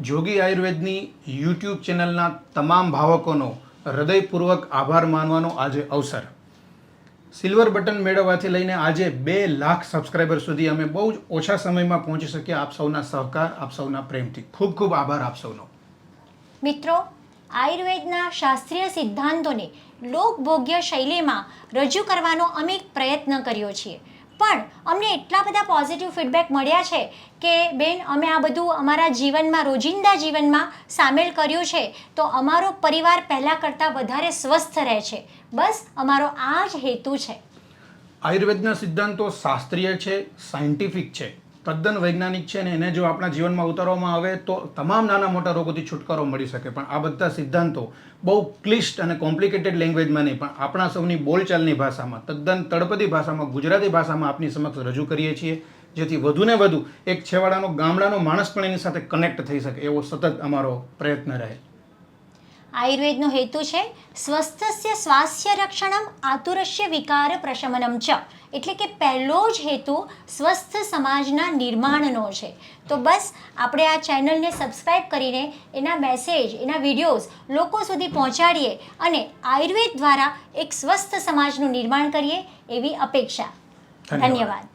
જોગી આયુર્વેદની YouTube ચેનલના તમામ ભાવકોનો હૃદયપૂર્વક આભાર માનવાનો આજે અવસર. સિલ્વર બટન મેળવવાથી લઈને આજે 2 લાખ સબસ્ક્રાઈબર સુધી અમે બહુ જ ઓછા સમયમાં પહોંચી શક્યા. આપ સૌના સહકાર, આપ સૌના પ્રેમથી ખૂબ ખૂબ આભાર આપ સૌનો. મિત્રો, આયુર્વેદના શાસ્ત્રીય સિદ્ધાંતોને લોકભોગ્ય શૈલીમાં રજૂ કરવાનો અમે એક પ્રયત્ન કર્યો છીએ, પણ અમને એટલા બધા પોઝિટિવ ફીડબેક મળ્યા છે કે બેન, અમે આ બધું અમારા જીવનમાં, રોજિંદા જીવનમાં સામેલ કર્યું છે તો અમારો પરિવાર પહેલાં કરતાં વધારે સ્વસ્થ રહે છે. બસ અમારો આ જ હેતુ છે. આયુર્વેદના સિદ્ધાંતો શાસ્ત્રીય છે, સાયન્ટિફિક છે, તદ્દન વૈજ્ઞાનિક છે, અને એને જો આપણા જીવનમાં ઉતારવામાં આવે તો તમામ નાના મોટા રોગોથી છુટકારો મળી શકે. પણ આ બધા સિદ્ધાંતો બહુ ક્લિષ્ટ અને કોમ્પ્લિકેટેડ લેંગ્વેજમાં નહીં, પણ આપણા સૌની બોલચાલની ભાષામાં, તદ્દન તળપદી ભાષામાં, ગુજરાતી ભાષામાં આપની સમક્ષ રજૂ કરીએ છીએ, જેથી વધુને વધુ એક છેવાડાનો, ગામડાનો માણસ પણ એની સાથે કનેક્ટ થઈ શકે, એવો સતત અમારો પ્રયત્ન રહે. આયુર્વેદનો હેતુ છે સ્વસ્થસ્ય સ્વાસ્થ્ય રક્ષણમ આતુરસ્ય વિકાર પ્રશમનમ ચ, એટલે કે પહેલો જ હેતુ સ્વસ્થ સમાજના નિર્માણનો છે. તો બસ આપણે આ ચેનલને સબસ્ક્રાઈબ કરીને એના મેસેજ, એના વિડીયોઝ લોકો સુધી પહોંચાડીએ અને આયુર્વેદ દ્વારા એક સ્વસ્થ સમાજનું નિર્માણ કરીએ એવી અપેક્ષા. ધન્યવાદ.